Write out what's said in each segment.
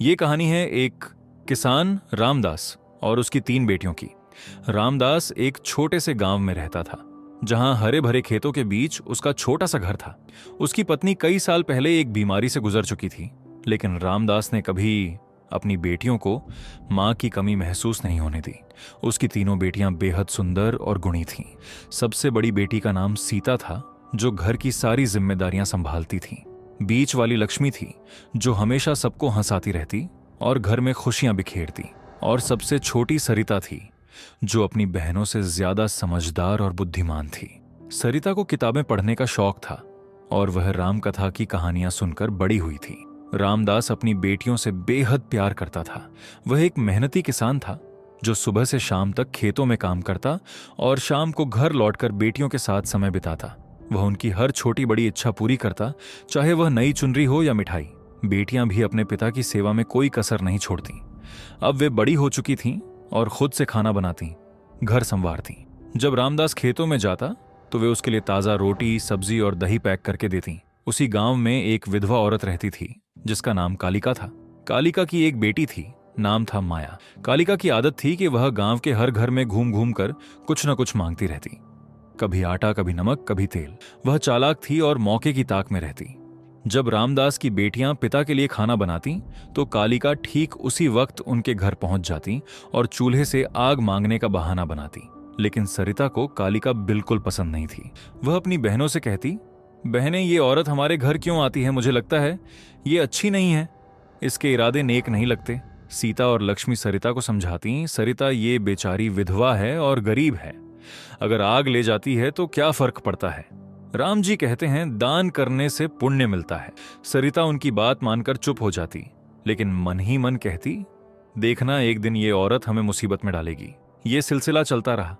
ये कहानी है एक किसान रामदास और उसकी तीन बेटियों की। रामदास एक छोटे से गांव में रहता था, जहां हरे भरे खेतों के बीच उसका छोटा सा घर था। उसकी पत्नी कई साल पहले एक बीमारी से गुजर चुकी थी, लेकिन रामदास ने कभी अपनी बेटियों को मां की कमी महसूस नहीं होने दी। उसकी तीनों बेटियां बेहद सुंदर और गुणी थीं। सबसे बड़ी बेटी का नाम सीता था, जो घर की सारी जिम्मेदारियां संभालती थी। बीच वाली लक्ष्मी थी, जो हमेशा सबको हंसाती रहती और घर में खुशियां बिखेरती। और सबसे छोटी सरिता थी, जो अपनी बहनों से ज्यादा समझदार और बुद्धिमान थी। सरिता को किताबें पढ़ने का शौक था और वह राम कथा की कहानियां सुनकर बड़ी हुई थी। रामदास अपनी बेटियों से बेहद प्यार करता था। वह एक मेहनती किसान था, जो सुबह से शाम तक खेतों में काम करता और शाम को घर लौटकर बेटियों के साथ समय बिताता। वह उनकी हर छोटी बड़ी इच्छा पूरी करता, चाहे वह नई चुनरी हो या मिठाई। बेटियां भी अपने पिता की सेवा में कोई कसर नहीं छोड़ती। अब वे बड़ी हो चुकी थीं और खुद से खाना बनाती, घर संवारती। जब रामदास खेतों में जाता तो वे उसके लिए ताज़ा रोटी, सब्जी और दही पैक करके देती। उसी गांव में एक विधवा औरत रहती थी, जिसका नाम कालिका था। कालिका की एक बेटी थी, नाम था माया। कालिका की आदत थी कि वह गांव के हर घर में घूम घूम कर कुछ न कुछ मांगती रहती। कभी आटा, कभी नमक, कभी तेल। वह चालाक थी और मौके की ताक में रहती। जब रामदास की बेटियां पिता के लिए खाना बनाती तो कालिका ठीक उसी वक्त उनके घर पहुंच जाती और चूल्हे से आग मांगने का बहाना बनाती। लेकिन सरिता को कालिका बिल्कुल पसंद नहीं थी। वह अपनी बहनों से कहती, बहनें, ये औरत हमारे घर क्यों आती है? मुझे लगता है ये अच्छी नहीं है, इसके इरादे नेक नहीं लगते। सीता और लक्ष्मी सरिता को समझाती, सरिता, ये बेचारी विधवा है और गरीब है। अगर आग ले जाती है तो क्या फर्क पड़ता है? राम जी कहते हैं, दान करने से पुण्य मिलता है। सरिता उनकी बात मानकर चुप हो जाती, लेकिन मन ही मन कहती, देखना, एक दिन ये औरत हमें मुसीबत में डालेगी। ये सिलसिला चलता रहा।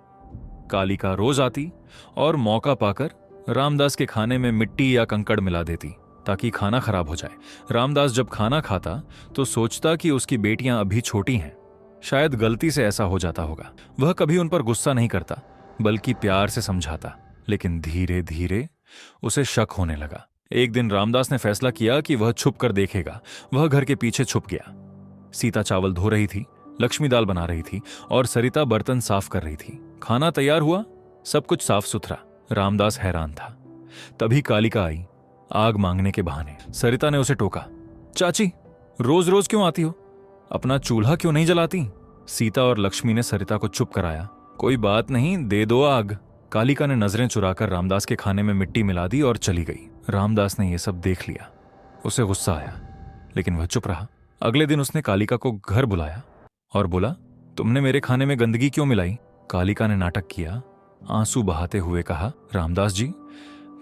कालिका रोज आती और मौका पाकर रामदास के खाने में मिट्टी या कंकड़ मिला देती, ताकि खाना खराब हो जाए। रामदास जब खाना खाता तो सोचता कि उसकी बेटियां अभी छोटी हैं, शायद गलती से ऐसा हो जाता होगा। वह कभी उन पर गुस्सा नहीं करता, बल्कि प्यार से समझाता। लेकिन धीरे धीरे उसे शक होने लगा। एक दिन रामदास ने फैसला किया कि वह छुप कर देखेगा। वह घर के पीछे छुप गया। सीता चावल धो रही थी, लक्ष्मी दाल बना रही थी और सरिता बर्तन साफ कर रही थी। खाना तैयार हुआ, सब कुछ साफ सुथरा। रामदास हैरान था। तभी कालिका आई, आग मांगने के बहाने। सरिता ने उसे टोका, चाची, रोज रोज क्यों आती हो? अपना चूल्हा क्यों नहीं जलाती? सीता और लक्ष्मी ने सरिता को चुप कराया। कोई बात नहीं, दे दो आग। कालिका ने नजरें चुराकर रामदास के खाने में मिट्टी मिला दी और चली गई। रामदास ने यह सब देख लिया। उसे गुस्सा आया, लेकिन वह चुप रहा। अगले दिन उसने कालिका को घर बुलाया और बोला, तुमने मेरे खाने में गंदगी क्यों मिलाई? कालिका ने नाटक किया, आंसू बहाते हुए कहा, रामदास जी,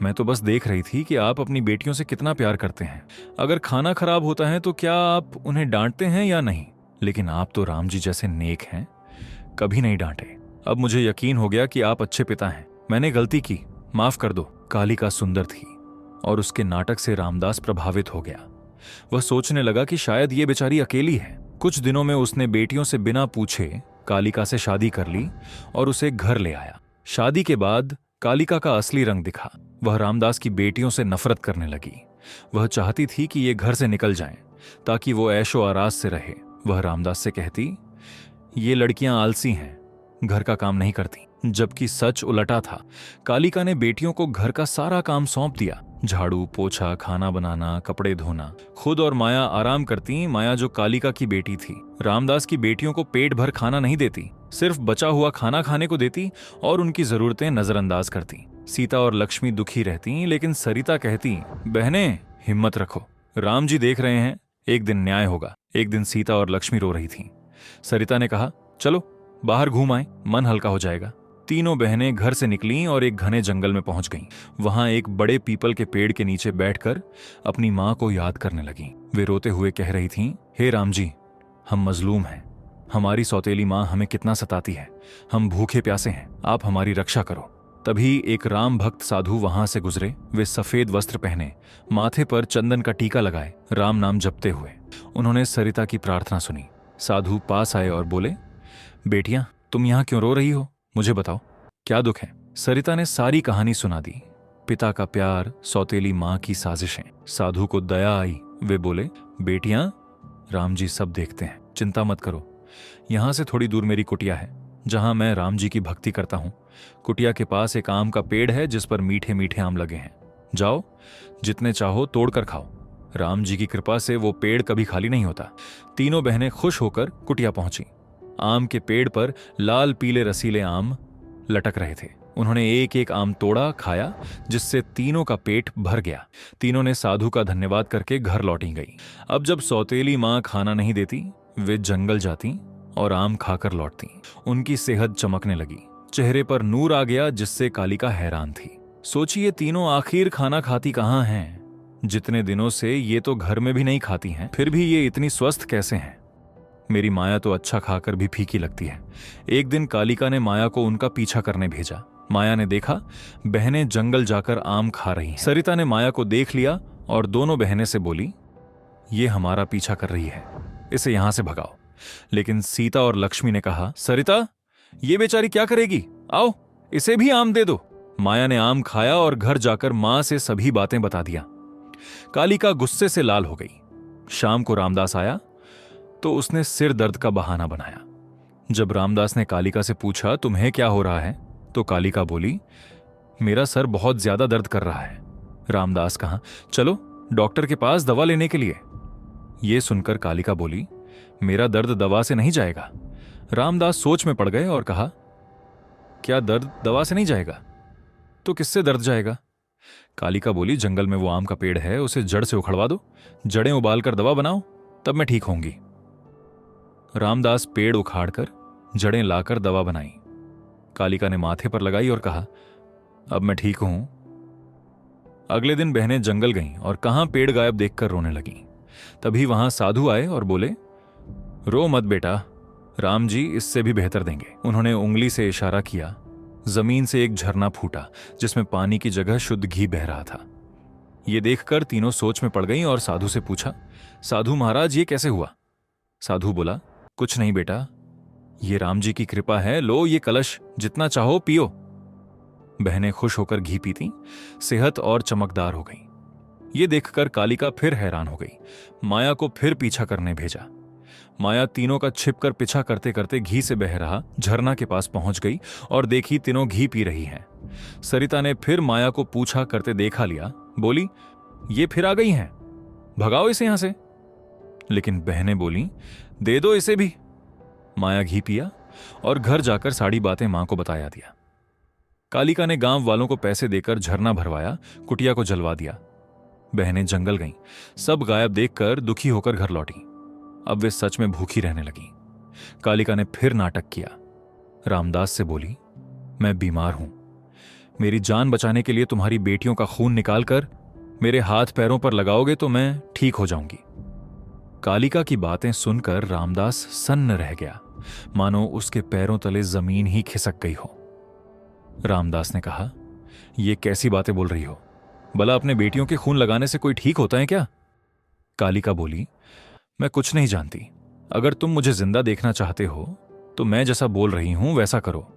मैं तो बस देख रही थी कि आप अपनी बेटियों से कितना प्यार करते हैं। अगर खाना खराब होता है तो क्या आप उन्हें डांटते हैं या नहीं? लेकिन आप तो राम जी जैसे नेक हैं, कभी नहीं डांटे। अब मुझे यकीन हो गया कि आप अच्छे पिता हैं। मैंने गलती की, माफ कर दो। कालिका सुंदर थी और उसके नाटक से रामदास प्रभावित हो गया। वह सोचने लगा कि शायद ये बेचारी अकेली है। कुछ दिनों में उसने बेटियों से बिना पूछे कालिका से शादी कर ली और उसे घर ले आया। शादी के बाद कालिका का असली रंग दिखा। वह रामदास की बेटियों से नफरत करने लगी। वह चाहती थी कि ये घर से निकल जाएं, ताकि वो ऐशो आरास से रहे। वह रामदास से कहती, ये लड़कियां आलसी हैं, घर का काम नहीं करती। जबकि सच उलटा था। कालिका ने बेटियों को घर का सारा काम सौंप दिया, झाड़ू पोछा, खाना बनाना, कपड़े धोना। खुद और माया आराम करती। माया, जो कालिका की बेटी थी, रामदास की बेटियों को पेट भर खाना नहीं देती, सिर्फ बचा हुआ खाना खाने को देती और उनकी जरूरतें नजरअंदाज करती। सीता और लक्ष्मी दुखी रहती, लेकिन सरिता कहती, बहनें, हिम्मत रखो, राम जी देख रहे हैं, एक दिन न्याय होगा। एक दिन सीता और लक्ष्मी रो रही थीं। सरिता ने कहा, चलो बाहर घूम आए, मन हल्का हो जाएगा। तीनों बहनें घर से निकलीं और एक घने जंगल में पहुंच गईं। वहां एक बड़े पीपल के पेड़ के नीचे बैठकर अपनी मां को याद करने लगीं। वे रोते हुए कह रही थीं, हे राम जी, हम मजलूम हैं। हमारी सौतेली मां हमें कितना सताती है। हम भूखे प्यासे हैं, आप हमारी रक्षा करो। तभी एक राम भक्त साधु वहां से गुजरे। वे सफेद वस्त्र पहने, माथे पर चंदन का टीका लगाए, राम नाम जपते हुए। उन्होंने सरिता की प्रार्थना सुनी। साधु पास आए और बोले, बेटियां, तुम यहां क्यों रो रही हो? मुझे बताओ, क्या दुख है? सरिता ने सारी कहानी सुना दी। पिता का प्यार, सौतेली मां की साजिशें। साधु को दया आई। वे बोले, बेटियां, राम जी सब देखते हैं, चिंता मत करो। यहां से थोड़ी दूर मेरी कुटिया है जहां मैं राम जी की भक्ति करता हूं। कुटिया के पास एक आम का पेड़ है जिस पर मीठे मीठे आम लगे हैं। जाओ, जितने चाहो तोड़ कर खाओ। राम जी की कृपा से वो पेड़ कभी खाली नहीं होता। तीनों बहनें खुश होकर कुटिया पहुंची। आम के पेड़ पर लाल पीले रसीले आम लटक रहे थे। उन्होंने एक एक आम तोड़ा, खाया, जिससे तीनों का पेट भर गया। तीनों ने साधु का धन्यवाद करके घर लौटी गई। अब जब सौतेली माँ खाना नहीं देती, वे जंगल जाती और आम खाकर लौटती। उनकी सेहत चमकने लगी, चेहरे पर नूर आ गया, जिससे कालिका हैरान थी। सोचिए, तीनों आखिर खाना खाती कहाँ हैं? जितने दिनों से ये तो घर में भी नहीं खाती हैं, फिर भी ये इतनी स्वस्थ कैसे हैं? मेरी माया तो अच्छा खाकर भी फीकी लगती है। एक दिन कालिका ने माया को उनका पीछा करने भेजा। माया ने देखा बहनें जंगल जाकर आम खा रही हैं। सरिता ने माया को देख लिया और दोनों बहनें से बोली, ये हमारा पीछा कर रही है, इसे यहां से भगाओ। लेकिन सीता और लक्ष्मी ने कहा, सरिता, ये बेचारी क्या करेगी? आओ, इसे भी आम दे दो। माया ने आम खाया और घर जाकर मां से सभी बातें बता दिया। कालिका गुस्से से लाल हो गई। शाम को रामदास आया तो उसने सिर दर्द का बहाना बनाया। जब रामदास ने कालिका से पूछा, तुम्हें क्या हो रहा है? तो कालिका बोली, मेरा सर बहुत ज्यादा दर्द कर रहा है। रामदास कहा, चलो डॉक्टर के पास दवा लेने के लिए। यह सुनकर कालिका बोली, मेरा दर्द दवा से नहीं जाएगा। रामदास सोच में पड़ गए और कहा, क्या दर्द दवा से नहीं जाएगा? तो किससे दर्द जाएगा? कालिका बोली, जंगल में वो आम का पेड़ है, उसे जड़ से उखड़वा दो, जड़ें उबालकर दवा बनाओ, तब मैं ठीक होंगी। रामदास पेड़ उखाड़कर जड़ें लाकर दवा बनाई। कालिका ने माथे पर लगाई और कहा, अब मैं ठीक हूं। अगले दिन बहनें जंगल गईं और कहां पेड़ गायब देखकर रोने लगीं। तभी वहां साधु आए और बोले, रो मत बेटा, राम जी इससे भी बेहतर देंगे। उन्होंने उंगली से इशारा किया। जमीन से एक झरना फूटा जिसमें पानी की जगह शुद्ध घी बह रहा था। यह देखकर तीनों सोच में पड़ गईं और साधु से पूछा, साधु महाराज ये कैसे हुआ? साधु बोला, कुछ नहीं बेटा, ये राम जी की कृपा है, लो ये कलश, जितना चाहो पियो। बहनें खुश होकर घी पीती, सेहत और चमकदार हो गई। ये देखकर कालिका फिर हैरान हो गई। माया को फिर पीछा करने भेजा। माया तीनों का छिपकर पीछा करते करते घी से बह रहा झरना के पास पहुंच गई और देखी तीनों घी पी रही हैं। सरिता ने फिर माया को पूछा करते देखा लिया, बोली, ये फिर आ गई हैं, भगाओ इसे यहां से। लेकिन बहनें बोली, दे दो इसे भी। माया घी पिया और घर जाकर सारी बातें मां को बताया दिया। कालिका ने गांव वालों को पैसे देकर झरना भरवाया, कुटिया को जलवा दिया। बहनें जंगल गईं, सब गायब देखकर दुखी होकर घर लौटी। अब वे सच में भूखी रहने लगी। कालिका ने फिर नाटक किया। रामदास से बोली, मैं बीमार हूं, मेरी जान बचाने के लिए तुम्हारी बेटियों का खून निकालकर मेरे हाथ पैरों पर लगाओगे तो मैं ठीक हो जाऊंगी। कालिका की बातें सुनकर रामदास सन्न रह गया, मानो उसके पैरों तले जमीन ही खिसक गई हो। रामदास ने कहा, यह कैसी बातें बोल रही हो? भला अपने बेटियों के खून लगाने से कोई ठीक होता है क्या? कालिका बोली, मैं कुछ नहीं जानती। अगर तुम मुझे जिंदा देखना चाहते हो तो मैं जैसा बोल रही हूं वैसा करो।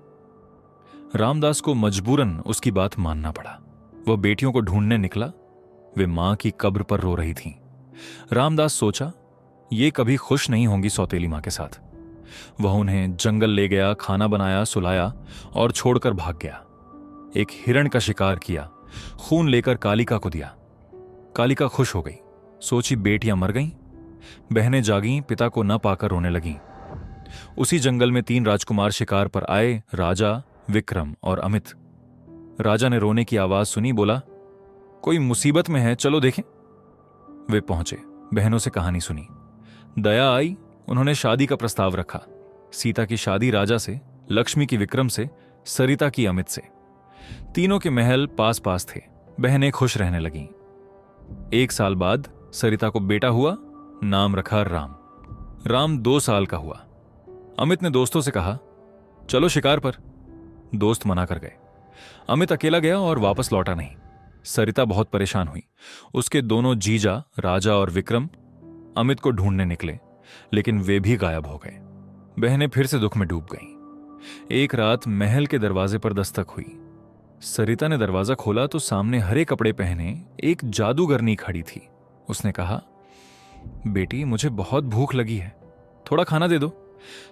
रामदास को मजबूरन उसकी बात मानना पड़ा। वह बेटियों को ढूंढने निकला। वे मां की कब्र पर रो रही थीं। रामदास सोचा, ये कभी खुश नहीं होंगी सौतेली मां के साथ। वह उन्हें जंगल ले गया, खाना बनाया, सुलाया और छोड़कर भाग गया। एक हिरण का शिकार किया, खून लेकर कालिका को दिया। कालिका खुश हो गई, सोची बेटियां मर गईं। बहनें जागीं, पिता को न पाकर रोने लगीं। उसी जंगल में 3 राजकुमार शिकार पर आए, राजा, विक्रम और अमित। राजा ने रोने की आवाज सुनी, बोला, कोई मुसीबत में है, चलो देखें। वे पहुंचे, बहनों से कहानी सुनी। दया आई, उन्होंने शादी का प्रस्ताव रखा। सीता की शादी राजा से, लक्ष्मी की विक्रम से, सरिता की अमित से। तीनों के महल पास पास थे। बहनें खुश रहने लगीं। 1 साल बाद सरिता को बेटा हुआ, नाम रखा राम। राम 2 साल का हुआ। अमित ने दोस्तों से कहा, चलो शिकार पर। दोस्त मना कर गए। अमित अकेला गया और वापस लौटा नहीं। सरिता बहुत परेशान हुई। उसके दोनों जीजा, राजा और विक्रम, अमित को ढूंढने निकले, लेकिन वे भी गायब हो गए। बहनें फिर से दुख में डूब गईं। एक रात महल के दरवाजे पर दस्तक हुई। सरिता ने दरवाजा खोला तो सामने हरे कपड़े पहने एक जादूगरनी खड़ी थी। उसने कहा, बेटी, मुझे बहुत भूख लगी है, थोड़ा खाना दे दो।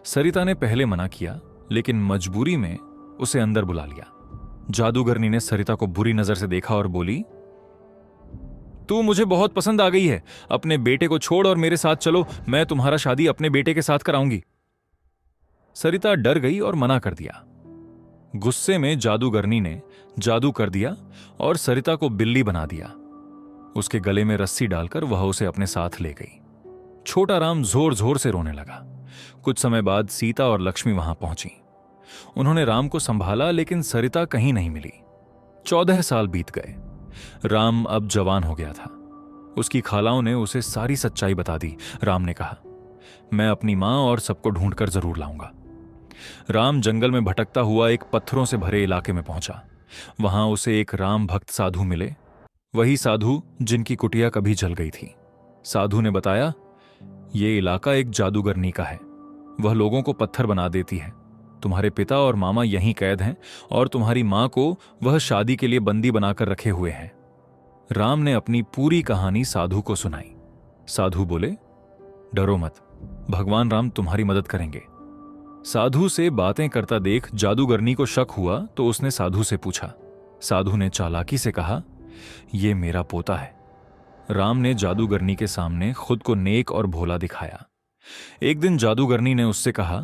सरिता ने पहले मना किया, लेकिन मजबूरी में उसे अंदर बुला लिया। जादूगरनी ने सरिता को बुरी नजर से देखा और बोली, तू मुझे बहुत पसंद आ गई है, अपने बेटे को छोड़ और मेरे साथ चलो, मैं तुम्हारा शादी अपने बेटे के साथ कराऊंगी। सरिता डर गई और मना कर दिया। गुस्से में जादूगरनी ने जादू कर दिया और सरिता को बिल्ली बना दिया। उसके गले में रस्सी डालकर वह उसे अपने साथ ले गई। छोटा राम जोर जोर से रोने लगा। कुछ समय बाद सीता और लक्ष्मी वहां पहुंची। उन्होंने राम को संभाला, लेकिन सरिता कहीं नहीं मिली। 14 साल बीत गए। राम अब जवान हो गया था। उसकी खालाओं ने उसे सारी सच्चाई बता दी। राम ने कहा, मैं अपनी मां और सबको ढूंढकर जरूर लाऊंगा। राम जंगल में भटकता हुआ एक पत्थरों से भरे इलाके में पहुंचा। वहां उसे एक राम भक्त साधु मिले, वही साधु जिनकी कुटिया कभी जल गई थी। साधु ने बताया, यह इलाका एक जादूगरनी का है, वह लोगों को पत्थर बना देती है। तुम्हारे पिता और मामा यहीं कैद हैं और तुम्हारी मां को वह शादी के लिए बंदी बनाकर रखे हुए हैं। राम ने अपनी पूरी कहानी साधु को सुनाई। साधु बोले, डरो मत, भगवान राम तुम्हारी मदद करेंगे। साधु से बातें करता देख जादूगरनी को शक हुआ तो उसने साधु से पूछा। साधु ने चालाकी से कहा, यह मेरा पोता है। राम ने जादूगरनी के सामने खुद को नेक और भोला दिखाया। एक दिन जादूगरनी ने उससे कहा,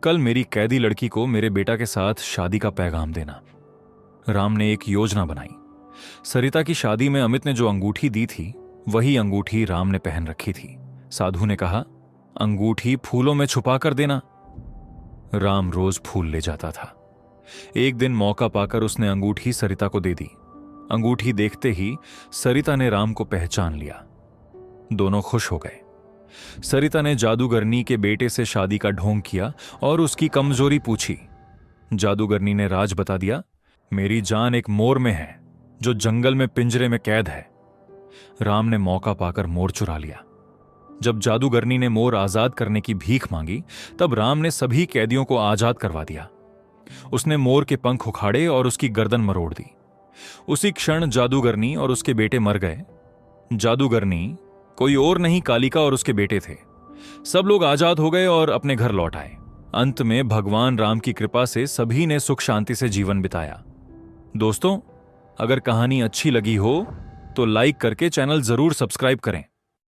कल मेरी कैदी लड़की को मेरे बेटा के साथ शादी का पैगाम देना। राम ने एक योजना बनाई। सरिता की शादी में अमित ने जो अंगूठी दी थी, वही अंगूठी राम ने पहन रखी थी। साधु ने कहा, अंगूठी फूलों में छुपा कर देना। राम रोज फूल ले जाता था। एक दिन मौका पाकर उसने अंगूठी सरिता को दे दी। अंगूठी देखते ही सरिता ने राम को पहचान लिया। दोनों खुश हो गए। सरिता ने जादूगरनी के बेटे से शादी का ढोंग किया और उसकी कमजोरी पूछी। जादूगरनी ने राज बता दिया, मेरी जान एक मोर में है जो जंगल में पिंजरे में कैद है। राम ने मौका पाकर मोर चुरा लिया। जब जादूगरनी ने मोर आजाद करने की भीख मांगी, तब राम ने सभी कैदियों को आजाद करवा दिया। उसने मोर के पंख उखाड़े और उसकी गर्दन मरोड़ दी। उसी क्षण जादूगरनी और उसके बेटे मर गए। जादूगरनी कोई और नहीं, कालिका और उसके बेटे थे। सब लोग आजाद हो गए और अपने घर लौट आए। अंत में भगवान राम की कृपा से सभी ने सुख शांति से जीवन बिताया। दोस्तों, अगर कहानी अच्छी लगी हो तो लाइक करके चैनल जरूर सब्सक्राइब करें।